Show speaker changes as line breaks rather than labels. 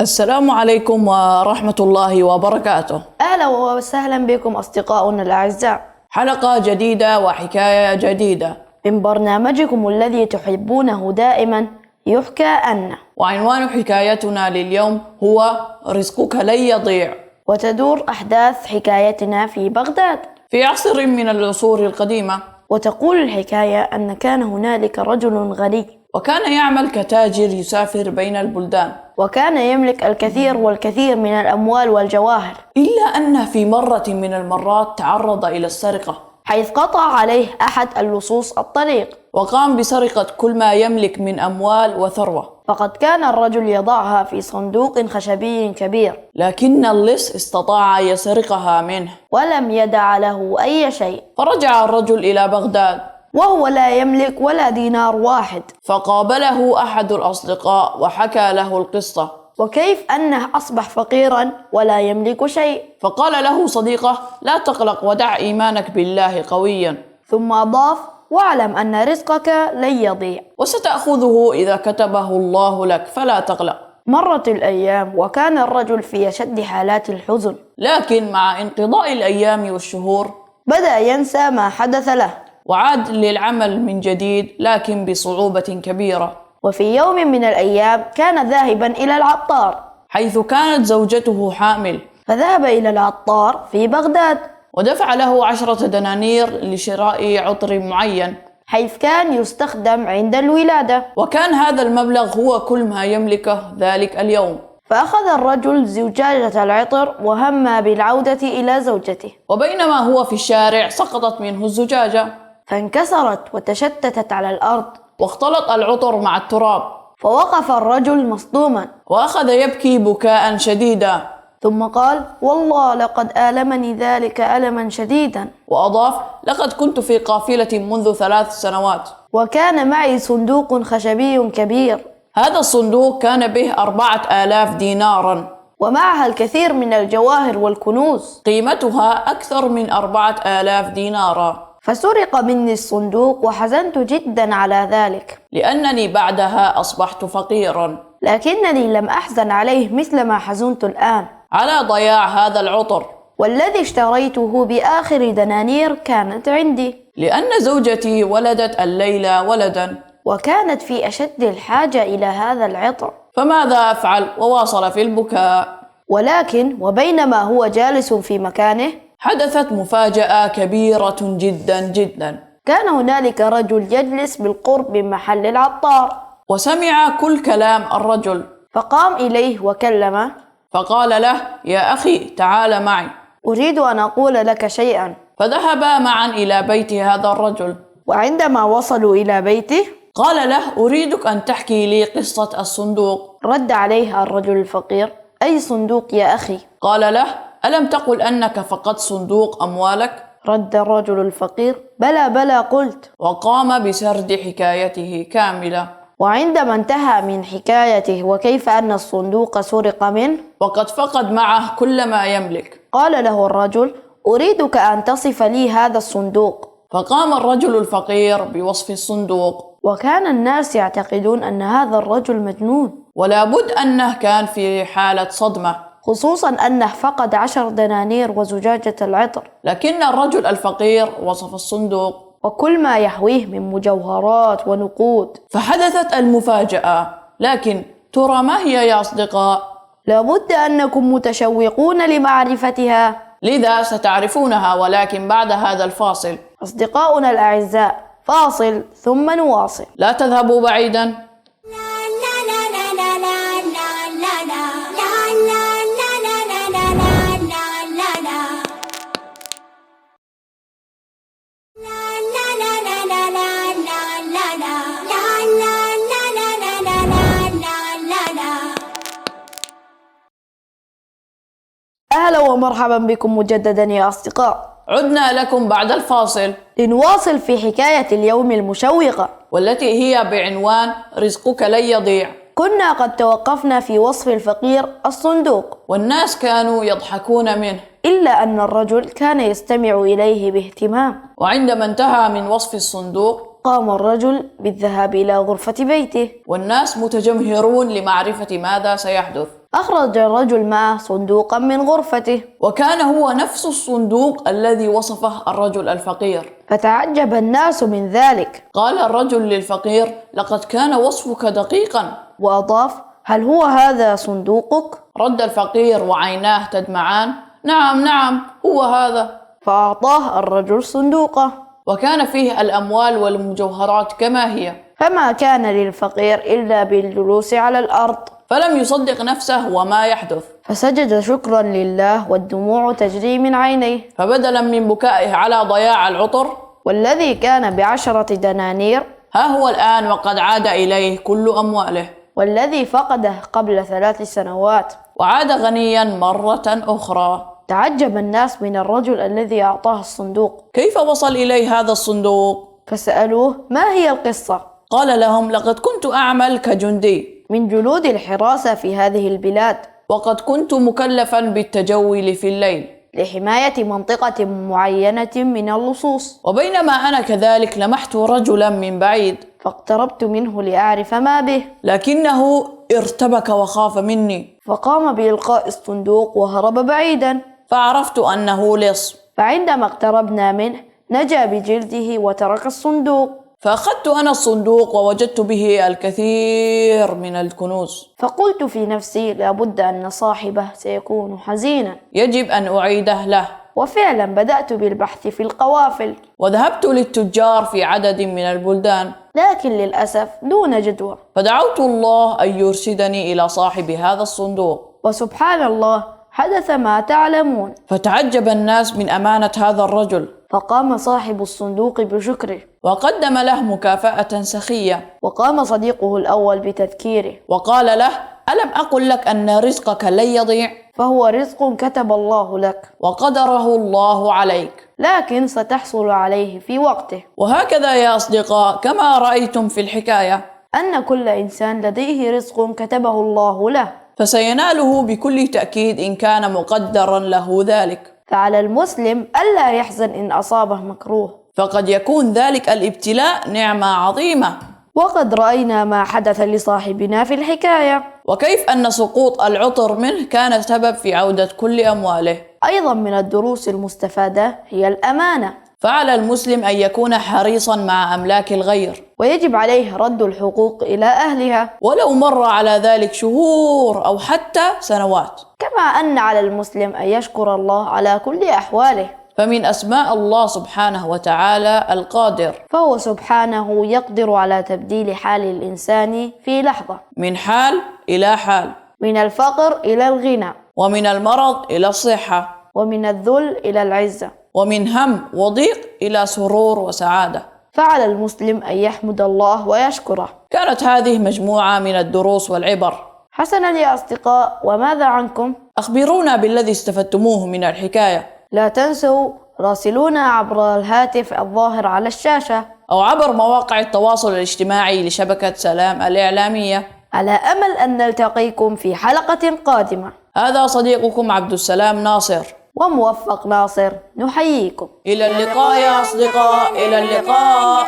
السلام عليكم ورحمة الله وبركاته.
أهلا وسهلا بكم أصدقاؤنا الأعزاء،
حلقة جديدة وحكاية جديدة
من برنامجكم الذي تحبونه دائما يحكى أن.
وعنوان حكايتنا لليوم هو رزقك لن يضيع.
وتدور أحداث حكايتنا في بغداد
في عصر من العصور القديمة،
وتقول الحكاية أن كان هنالك رجل غني،
وكان يعمل كتاجر يسافر بين البلدان،
وكان يملك الكثير والكثير من الأموال والجواهر،
إلا أنه في مرة من المرات تعرض إلى السرقة،
حيث قطع عليه أحد اللصوص الطريق
وقام بسرقة كل ما يملك من أموال وثروة.
فقد كان الرجل يضعها في صندوق خشبي كبير،
لكن اللص استطاع يسرقها منه
ولم يدع له أي شيء.
فرجع الرجل إلى بغداد
وهو لا يملك ولا دينار واحد.
فقابله أحد الأصدقاء وحكى له القصة،
وكيف أنه أصبح فقيرا ولا يملك شيء.
فقال له صديقه: لا تقلق ودع إيمانك بالله قويا.
ثم أضاف: واعلم أن رزقك لن يضيع،
وستأخذه إذا كتبه الله لك، فلا تقلق.
مرت الأيام وكان الرجل في أشد حالات الحزن،
لكن مع انقضاء الأيام والشهور
بدأ ينسى ما حدث له،
وعاد للعمل من جديد، لكن بصعوبة كبيرة.
وفي يوم من الأيام كان ذاهبا إلى العطار،
حيث كانت زوجته حامل،
فذهب إلى العطار في بغداد
ودفع له 10 دنانير لشراء عطر معين،
حيث كان يستخدم عند الولادة،
وكان هذا المبلغ هو كل ما يملكه ذلك اليوم.
فأخذ الرجل زجاجة العطر وهم بالعودة إلى زوجته،
وبينما هو في الشارع سقطت منه الزجاجة
فانكسرت وتشتتت على الأرض،
واختلط العطر مع التراب،
فوقف الرجل مصدوما
وأخذ يبكي بكاء شديدا،
ثم قال: والله لقد آلمني ذلك ألما شديدا.
وأضاف: لقد كنت في قافلة منذ 3 سنوات،
وكان معي صندوق خشبي كبير،
هذا الصندوق كان به 4000 دينارا،
ومعها الكثير من الجواهر والكنوز،
قيمتها أكثر من 4000 دينارا.
فسرق مني الصندوق وحزنت جدا على ذلك،
لأنني بعدها أصبحت فقيرا،
لكنني لم أحزن عليه مثل ما حزنت الآن
على ضياع هذا العطر،
والذي اشتريته بآخر دنانير كانت عندي،
لأن زوجتي ولدت الليلة ولدا،
وكانت في أشد الحاجة إلى هذا العطر.
فماذا أفعل؟ وواصل في البكاء.
ولكن وبينما هو جالس في مكانه،
حدثت مفاجأة كبيرة جدا جدا.
كان هنالك رجل يجلس بالقرب من محل العطار،
وسمع كل كلام الرجل،
فقام إليه وكلمه،
فقال له: يا أخي تعال معي،
أريد أن أقول لك شيئا.
فذهبا معا إلى بيت هذا الرجل،
وعندما وصلوا إلى بيته
قال له: أريدك أن تحكي لي قصة الصندوق.
رد عليه الرجل الفقير: أي صندوق يا أخي؟
قال له: ألم تقل أنك فقدت صندوق أموالك؟
رد الرجل الفقير: بلى بلى قلت.
وقام بسرد حكايته كاملة.
وعندما انتهى من حكايته وكيف أن الصندوق سرق منه
وقد فقد معه كل ما يملك،
قال له الرجل: أريدك أن تصف لي هذا الصندوق.
فقام الرجل الفقير بوصف الصندوق،
وكان الناس يعتقدون أن هذا الرجل مجنون،
ولا بد أنه كان في حالة صدمة،
خصوصا أنه فقد 10 دنانير وزجاجة العطر،
لكن الرجل الفقير وصف الصندوق
وكل ما يحويه من مجوهرات ونقود.
فحدثت المفاجأة. لكن ترى ما هي يا أصدقاء؟
لابد أنكم متشوقون لمعرفتها،
لذا ستعرفونها، ولكن بعد هذا الفاصل.
أصدقاؤنا الأعزاء، فاصل ثم نواصل.
لا تذهبوا بعيدا.
أهلا ومرحبا بكم مجددا يا أصدقاء.
عدنا لكم بعد الفاصل
لنواصل في حكاية اليوم المشوقة،
والتي هي بعنوان رزقك لن يضيع.
كنا قد توقفنا في وصف الفقير الصندوق،
والناس كانوا يضحكون منه،
إلا أن الرجل كان يستمع إليه باهتمام.
وعندما انتهى من وصف الصندوق
قام الرجل بالذهاب إلى غرفة بيته،
والناس متجمهرون لمعرفة ماذا سيحدث.
أخرج الرجل معه صندوقا من غرفته،
وكان هو نفس الصندوق الذي وصفه الرجل الفقير.
فتعجب الناس من ذلك.
قال الرجل للفقير: لقد كان وصفك دقيقا.
وأضاف: هل هو هذا صندوقك؟
رد الفقير وعيناه تدمعان: نعم نعم، هو هذا.
فأعطاه الرجل صندوقه،
وكان فيه الأموال والمجوهرات كما هي.
فما كان للفقير إلا بالجلوس على الأرض،
فلم يصدق نفسه وما يحدث،
فسجد شكرا لله والدموع تجري من عينيه.
فبدلا من بكائه على ضياع العطر،
والذي كان ب10 دنانير
ها هو الآن وقد عاد إليه كل أمواله،
والذي فقده قبل 3 سنوات،
وعاد غنيا مرة أخرى.
تعجب الناس من الرجل الذي أعطاه الصندوق،
كيف وصل إليه هذا الصندوق؟
فسألوه: ما هي القصة؟
قال لهم: لقد كنت أعمل كجندي
من جنود الحراسة في هذه البلاد،
وقد كنت مكلفا بالتجول في الليل
لحماية منطقة معينة من اللصوص،
وبينما أنا كذلك لمحت رجلا من بعيد
فاقتربت منه لأعرف ما به،
لكنه ارتبك وخاف مني،
فقام بإلقاء الصندوق وهرب بعيدا،
فعرفت أنه لص.
فعندما اقتربنا منه نجا بجلده وترك الصندوق.
فأخذت أنا الصندوق ووجدت به الكثير من الكنوز،
فقلت في نفسي: لابد أن صاحبه سيكون حزينا،
يجب أن أعيده له.
وفعلا بدأت بالبحث في القوافل،
وذهبت للتجار في عدد من البلدان،
لكن للأسف دون جدوى.
فدعوت الله أن يرشدني إلى صاحب هذا الصندوق،
وسبحان الله حدث ما تعلمون.
فتعجب الناس من أمانة هذا الرجل،
فقام صاحب الصندوق بشكره،
وقدم له مكافأة سخية،
وقام صديقه الأول بتذكيره،
وقال له: ألم أقل لك أن رزقك لن يضيع؟
فهو رزق كتب الله لك،
وقدره الله عليك،
لكن ستحصل عليه في وقته.
وهكذا يا أصدقاء كما رأيتم في الحكاية،
أن كل إنسان لديه رزق كتبه الله له،
فسيناله بكل تأكيد إن كان مقدرا له ذلك.
فعلى المسلم ألا يحزن إن أصابه مكروه،
فقد يكون ذلك الابتلاء نعمة عظيمة.
وقد رأينا ما حدث لصاحبنا في الحكاية،
وكيف أن سقوط العطر منه كان سبب في عودة كل أمواله.
أيضا من الدروس المستفادة هي الأمانة،
فعلى المسلم أن يكون حريصا مع أملاك الغير،
ويجب عليه رد الحقوق إلى أهلها
ولو مر على ذلك شهور أو حتى سنوات.
كما أن على المسلم أن يشكر الله على كل أحواله،
فمن أسماء الله سبحانه وتعالى القادر،
فهو سبحانه يقدر على تبديل حال الإنسان في لحظة،
من حال إلى حال،
من الفقر إلى الغنى،
ومن المرض إلى الصحة،
ومن الذل إلى العزة،
ومن هم وضيق إلى سرور وسعادة.
فعلى المسلم أن يحمد الله ويشكره.
كانت هذه مجموعة من الدروس والعبر.
حسنا يا أصدقاء، وماذا عنكم؟
أخبرونا بالذي استفدتموه من الحكاية،
لا تنسوا راسلونا عبر الهاتف الظاهر على الشاشة
أو عبر مواقع التواصل الاجتماعي لشبكة سلام الإعلامية،
على أمل أن نلتقيكم في حلقة قادمة.
هذا صديقكم عبد السلام ناصر
وموفق ناصر، نحييكم.
إلى اللقاء يا أصدقاء، إلى اللقاء.